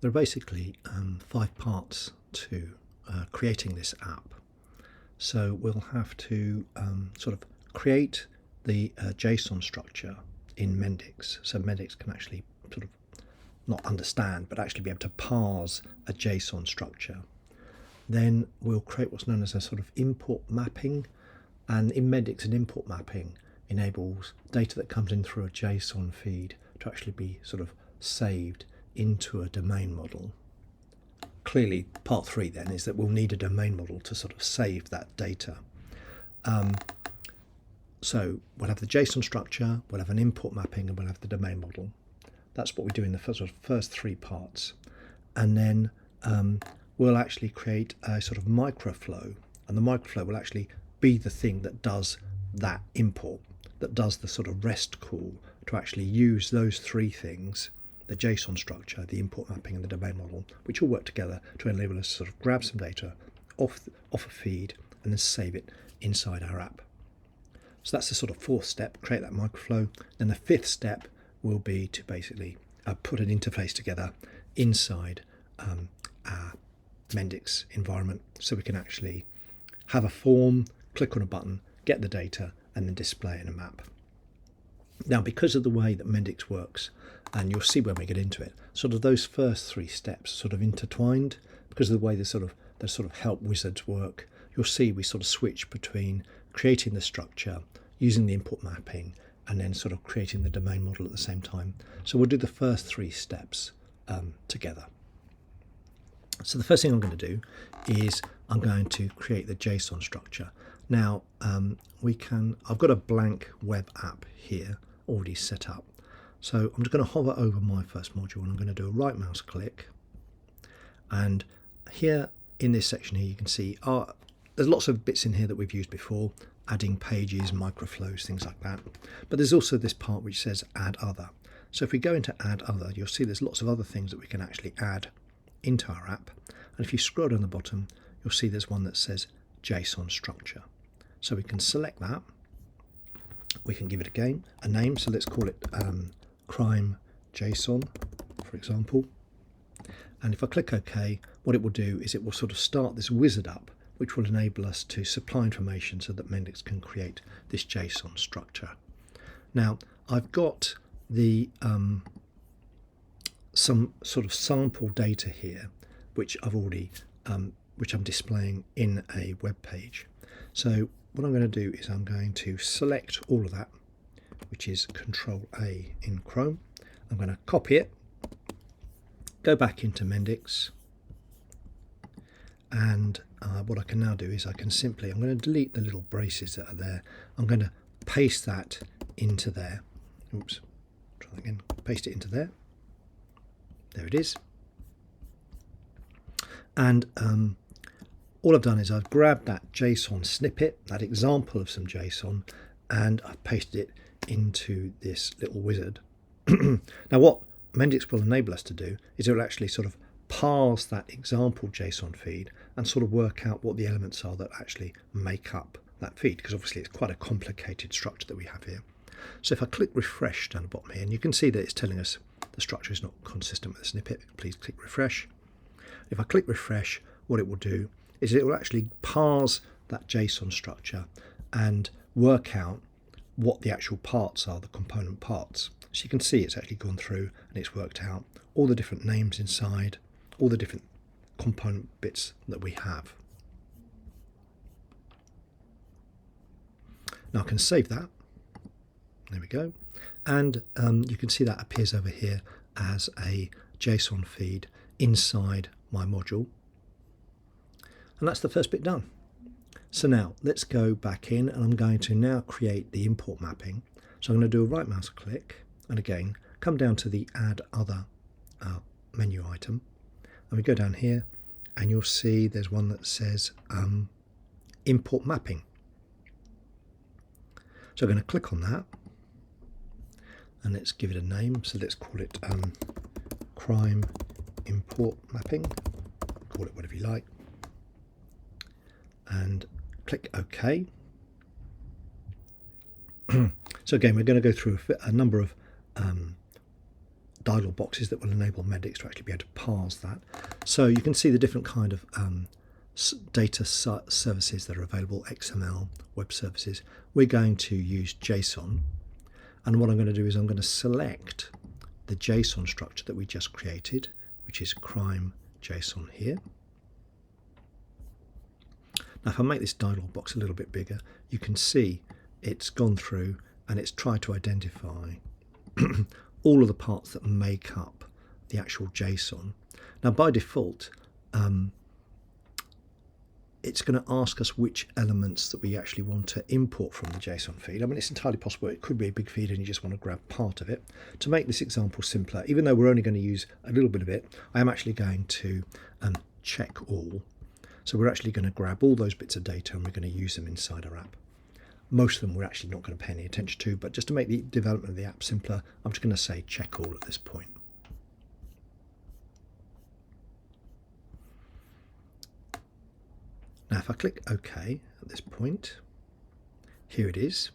There are basically 5 parts to creating this app. So we'll have to sort of create the JSON structure in Mendix, so Mendix can actually sort of not understand but actually be able to parse a JSON structure. Then we'll create what's known as a sort of import mapping, and in Mendix an import mapping enables data that comes in through a JSON feed to actually be sort of saved into a domain model. Clearly part 3 then is that we'll need a domain model to sort of save that data. So we'll have the JSON structure, we'll have an import mapping, and we'll have the domain model. That's what we do in the first 3 parts. And then we'll actually create a sort of microflow, and the microflow will actually be the thing that does that import, that does the sort of REST call to actually use those 3 things, the JSON structure, the import mapping, and the domain model, which all work together to enable us to sort of grab some data off a feed and then save it inside our app. So that's the sort of 4th step, create that microflow. Then the 5th step will be to basically put an interface together inside our Mendix environment, so we can actually have a form, click on a button, get the data, and then display in a map. Now, because of the way that Mendix works, and you'll see when we get into it, sort of those first 3 steps sort of intertwined because of the way the sort of help wizards work. You'll see we sort of switch between creating the structure, using the import mapping, and then sort of creating the domain model at the same time. So we'll do the first 3 steps together. So the first thing I'm going to do is I'm going to create the JSON structure. Now I've got a blank web app here already set up. So I'm just going to hover over my first module, and I'm going to do a right mouse click. And here in this section here, you can see there's lots of bits in here that we've used before, adding pages, microflows, things like that. But there's also this part which says add other. So if we go into add other, you'll see there's lots of other things that we can actually add into our app. And if you scroll down the bottom, you'll see there's one that says JSON structure. So we can select that. We can give it a name. So let's call it crime JSON, for example. And if I click OK, what it will do is it will sort of start this wizard up, which will enable us to supply information so that Mendix can create this JSON structure. Now, I've got the some sort of sample data here, which I've already which I'm displaying in a web page. So what I'm going to do is I'm going to select all of that, which is Control A in Chrome. I'm going to copy it, go back into Mendix, and what I can now do is I'm going to delete the little braces that are there. I'm going to paste that into there. Oops, try that again. Paste it into there. There it is. And all I've done is I've grabbed that JSON snippet, that example of some JSON, and I've pasted it into this little wizard. Now what Mendix will enable us to do is it will actually sort of parse that example JSON feed and sort of work out what the elements are that actually make up that feed, because obviously it's quite a complicated structure that we have here. So if I click refresh down the bottom here, and you can see that it's telling us the structure is not consistent with the snippet, please click refresh. If I click refresh, what it will do is it will actually parse that JSON structure and work out what the actual parts are, the component parts. So you can see it's actually gone through and it's worked out all the different names inside, all the different component bits that we have. Now I can save that. There we go. And you can see that appears over here as a JSON feed inside my module. And that's the first bit done. So now let's go back in, and I'm going to now create the import mapping. So I'm going to do a right mouse click, and again come down to the add other menu item, and we go down here and you'll see there's one that says import mapping. So I'm going to click on that, and let's give it a name. So let's call it crime import mapping, call it whatever you like, and click OK. So again, we're going to go through a number of dialog boxes that will enable Mendix to actually be able to parse that. So you can see the different kind of data services that are available, XML, web services. We're going to use JSON, and what I'm going to do is I'm going to select the JSON structure that we just created, which is crime JSON here. Now if I make this dialog box a little bit bigger, you can see it's gone through and it's tried to identify all of the parts that make up the actual JSON. Now by default, it's going to ask us which elements that we actually want to import from the JSON feed. I mean, it's entirely possible it could be a big feed and you just want to grab part of it. To make this example simpler, even though we're only going to use a little bit of it, I am actually going to check all. So we're actually going to grab all those bits of data and we're going to use them inside our app. Most of them we're actually not going to pay any attention to, but just to make the development of the app simpler, I'm just going to say check all at this point. Now if I click OK at this point, here it is,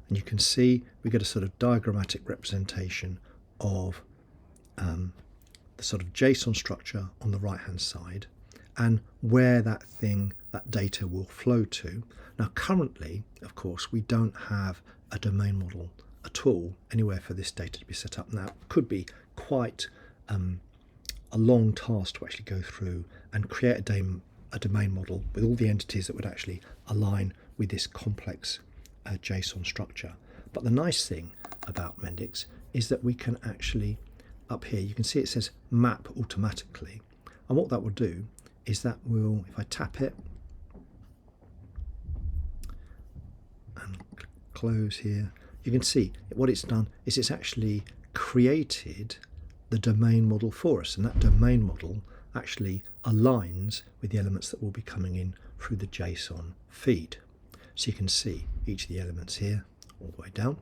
and you can see we get a sort of diagrammatic representation of the sort of JSON structure on the right hand side and where that data will flow to. Now currently, of course, we don't have a domain model at all anywhere for this data to be set up. Now it could be quite a long task to actually go through and create a domain model with all the entities that would actually align with this complex JSON structure. But the nice thing about Mendix is that we can actually, up here, you can see it says map automatically. And what that will do is that will, if I tap it and close here, you can see what it's done is it's actually created the domain model for us, and that domain model actually aligns with the elements that will be coming in through the JSON feed. So you can see each of the elements here all the way down.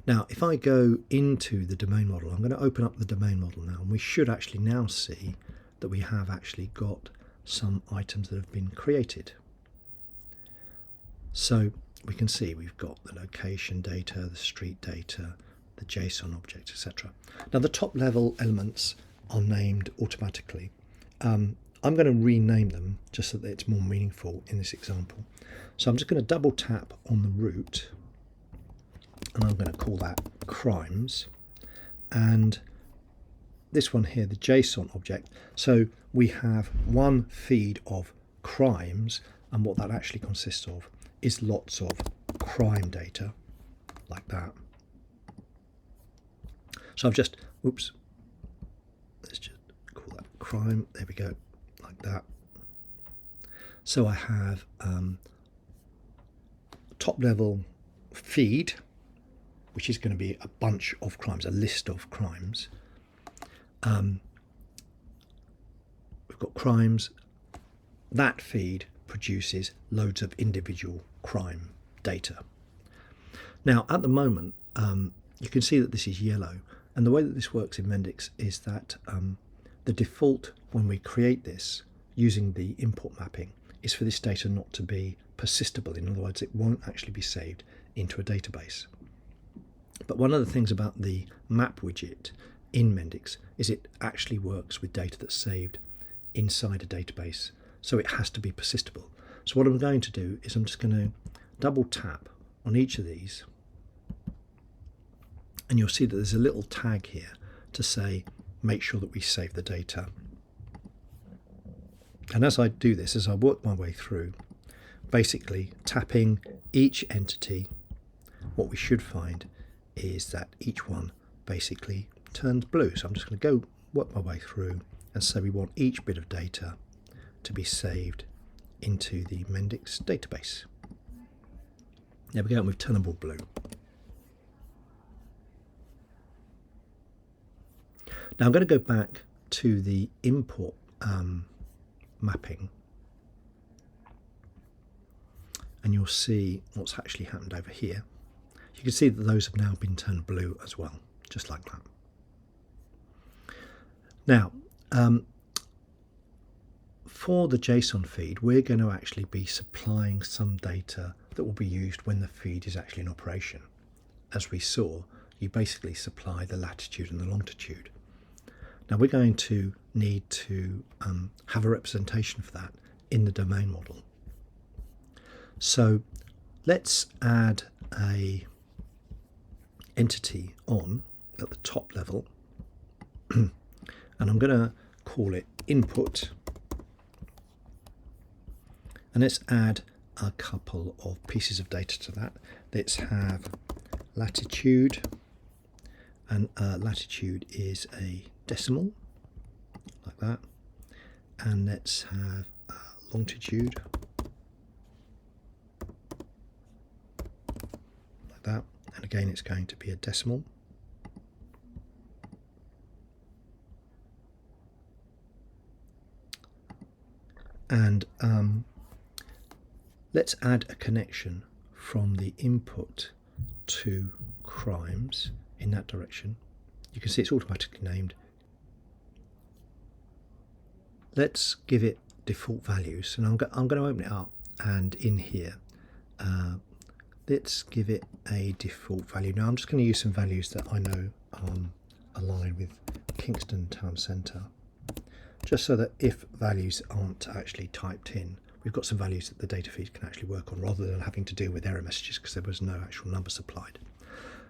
Now if I go into the domain model, I'm going to open up the domain model now, and we should actually now see that we have actually got some items that have been created. So we can see we've got the location data, the street data, the JSON object, etc. Now the top level elements are named automatically. I'm going to rename them just so that it's more meaningful in this example. So I'm just going to double tap on the root and I'm going to call that crimes, and this one here, the JSON object. So we have one feed of crimes, and what that actually consists of is lots of crime data like that. So I've just, oops, let's just call that crime, there we go, like that. So I have top level feed, which is going to be a bunch of crimes, a list of crimes. We've got crimes. That feed produces loads of individual crime data. Now at the moment, you can see that this is yellow. And the way that this works in Mendix is that the default when we create this using the import mapping is for this data not to be persistable. In other words, it won't actually be saved into a database. But one of the things about the map widget in Mendix is it actually works with data that's saved inside a database, so it has to be persistable. So what I'm going to do is I'm just going to double tap on each of these, and you'll see that there's a little tag here to say make sure that we save the data. And as I do this, as I work my way through, basically tapping each entity, what we should find is that each one basically turns blue. So I'm just going to go work my way through and say we want each bit of data to be saved into the Mendix database. There we go, and we've turned them all blue. Now I'm going to go back to the import mapping, and you'll see what's actually happened over here. You can see that those have now been turned blue as well, just like that. Now, for the JSON feed, we're going to actually be supplying some data that will be used when the feed is actually in operation. As we saw, you basically supply the latitude and the longitude. Now we're going to need to have a representation for that in the domain model. So let's add a entity on at the top level, and I'm going to call it input, and let's add a couple of pieces of data to that. Let's have latitude, and latitude is a decimal, like that, and let's have longitude, like that, and again it's going to be a decimal. And let's add a connection from the input to crimes in that direction. You can see it's automatically named. Let's give it default values, and I'm going to open it up, and in here let's give it a default value. Now I'm just going to use some values that I know align with Kingston Town Centre, just so that if values aren't actually typed in, we've got some values that the data feed can actually work on, rather than having to deal with error messages because there was no actual number supplied.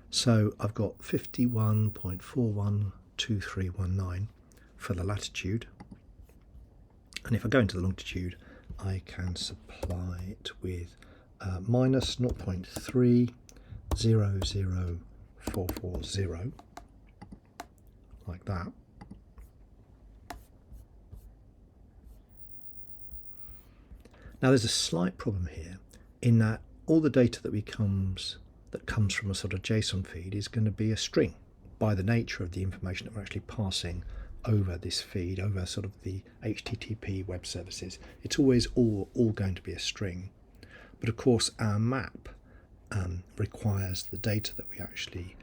So I've got 51.412319 for the latitude, and if I go into the longitude, I can supply it with minus 0.300440, like that. Now there's a slight problem here in that all the data that comes from a sort of JSON feed is going to be a string by the nature of the information that we're actually passing over this feed, over sort of the HTTP web services. It's always all going to be a string. But of course our map requires the data that we actually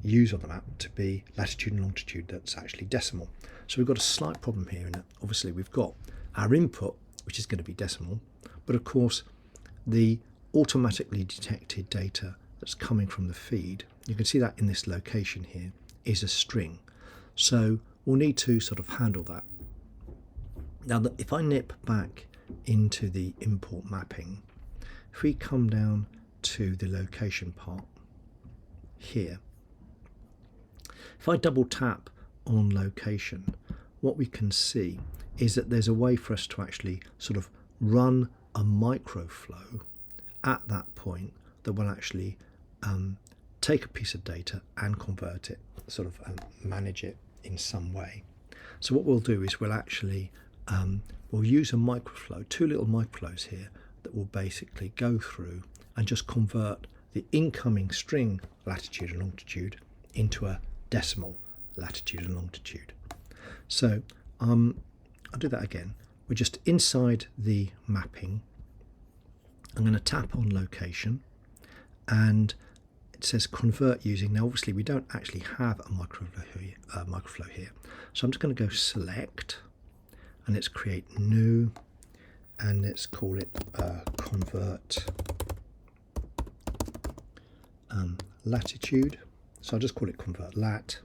use on the map to be latitude and longitude that's actually decimal. So we've got a slight problem here in that obviously we've got our input, which is going to be decimal, but of course the automatically detected data that's coming from the feed, you can see that in this location here, is a string. So we'll need to sort of handle that. Now if I nip back into the import mapping, if we come down to the location part here, if I double tap on location, what we can see is that there's a way for us to actually sort of run a microflow at that point that will actually take a piece of data and convert it, sort of manage it in some way. So what we'll do is we'll actually we'll use a microflow, two little microflows here that will basically go through and just convert the incoming string latitude and longitude into a decimal latitude and longitude. So I'll do that again. We're just inside the mapping. I'm going to tap on location, and it says convert using. Now obviously we don't actually have a microflow here, so I'm just going to go select, and let's create new, and let's call it convert latitude. So I'll just call it convert lat,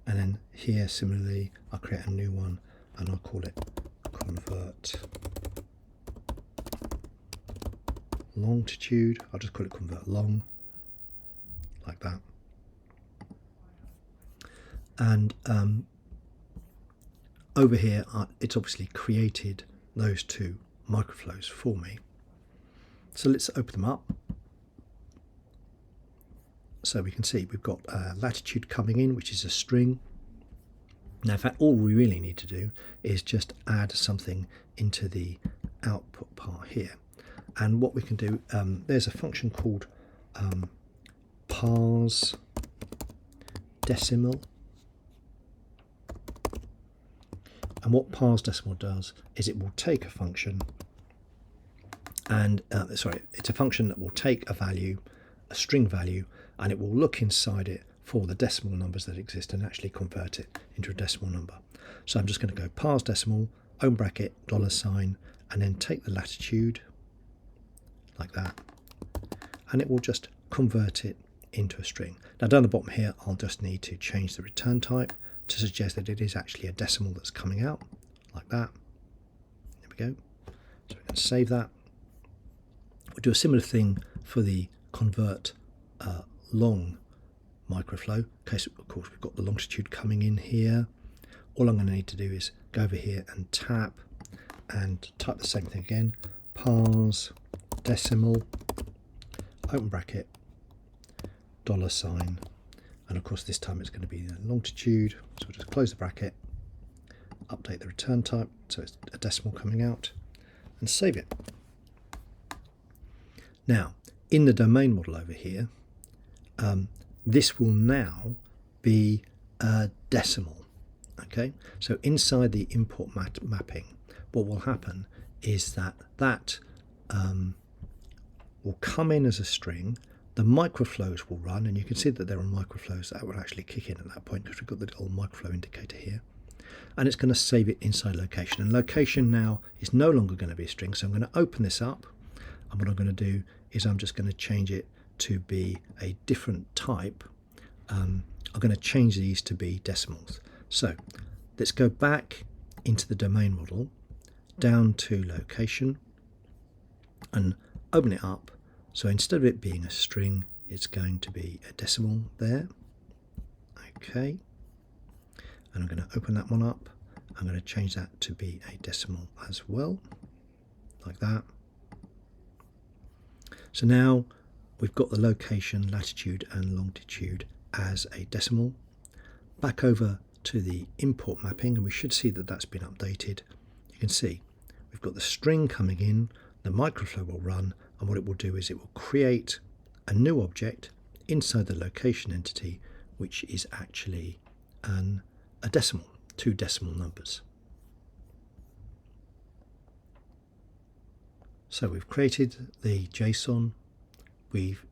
and then here similarly I'll create a new one and I'll call it convert longitude. I'll just call it convert long, like that. And over here it's obviously created those two microflows for me. So let's open them up. So we can see we've got latitude coming in, which is a string. Now in fact all we really need to do is just add something into the output part here. And what we can do, there's a function called parse decimal. And what parse decimal does is it will take a function, and it's a function that will take a value, a string value, and it will look inside it for the decimal numbers that exist and actually convert it into a decimal number. So I'm just going to go parse decimal, open bracket, $, and then take the latitude, like that, and it will just convert it into a string. Now down the bottom here, I'll just need to change the return type to suggest that it is actually a decimal that's coming out, like that. There we go. So we can save that. We'll do a similar thing for the convert long microflow. In case, of course, we've got the longitude coming in here. All I'm going to need to do is go over here and tap and type the same thing again. Parse decimal, open bracket, $, and of course this time it's going to be the longitude. So we'll just close the bracket, update the return type so it's a decimal coming out, and save it. Now in the domain model over here, this will now be a decimal. Okay, so inside the import mapping, what will happen is that will come in as a string. The microflows will run, and you can see that there are microflows that will actually kick in at that point because we've got the little microflow indicator here. And it's going to save it inside location. And location now is no longer going to be a string, so I'm going to open this up, and what I'm going to do is I'm just going to change it to be a different type. I'm going to change these to be decimals. So let's go back into the domain model, down to location, and open it up. So instead of it being a string, it's going to be a decimal there. Okay, and I'm going to open that one up. I'm going to change that to be a decimal as well, like that. So now we've got the location, latitude and longitude as a decimal. Back over to the import mapping, and we should see that that's been updated. You can see we've got the string coming in, the microflow will run, and what it will do is it will create a new object inside the location entity, which is actually a decimal, 2 decimal numbers. So we've created the JSON, we've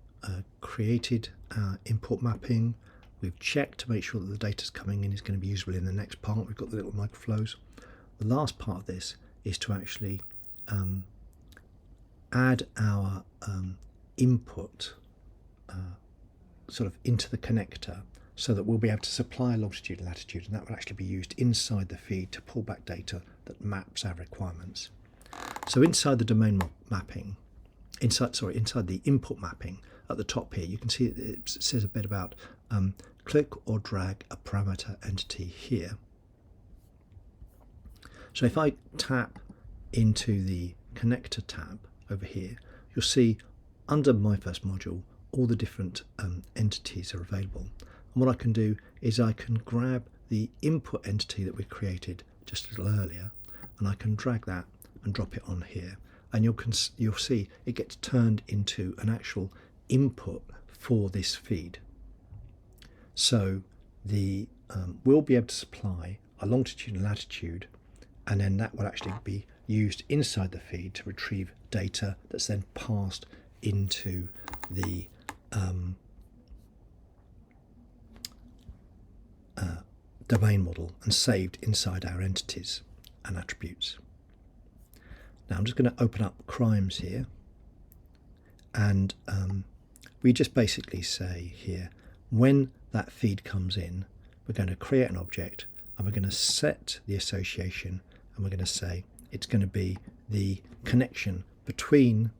created our import mapping, we've checked to make sure that the data's coming in is going to be usable in the next part. We've got the little microflows. The last part of this is to actually add our input sort of into the connector, so that we'll be able to supply longitude and latitude, and that will actually be used inside the feed to pull back data that maps our requirements. So inside the domain mapping, inside the input mapping at the top here, you can see it says a bit about click or drag a parameter entity here. So if I tap into the connector tab over here, you'll see under my first module all the different entities are available. And what I can do is I can grab the input entity that we created just a little earlier, and I can drag that and drop it on here, and you'll see it gets turned into an actual input for this feed. So we'll be able to supply a longitude and latitude, and then that will actually be used inside the feed to retrieve data that's then passed into the domain model and saved inside our entities and attributes. Now I'm just going to open up crimes here, and we just basically say here, when that feed comes in, we're going to create an object, and we're going to set the association, and we're going to say it's going to be the connection between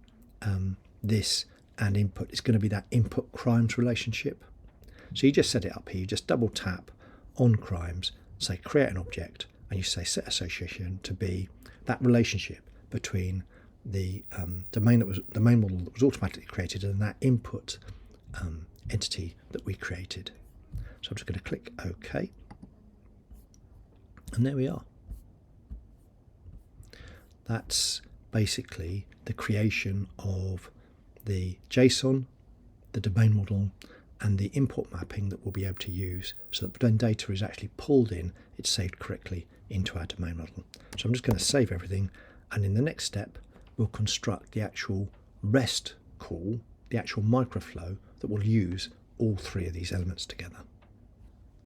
this and input. It's going to be that input crimes relationship. So you just set it up here, you just double tap on crimes, say create an object, and you say set association to be that relationship between the domain model that was automatically created and that input entity that we created. So I'm just going to click OK, and there we are. That's basically the creation of the JSON, the domain model, and the import mapping that we'll be able to use, so that when data is actually pulled in, it's saved correctly into our domain model. So I'm just going to save everything, and in the next step we'll construct the actual REST call, the actual microflow that will use all 3 of these elements together.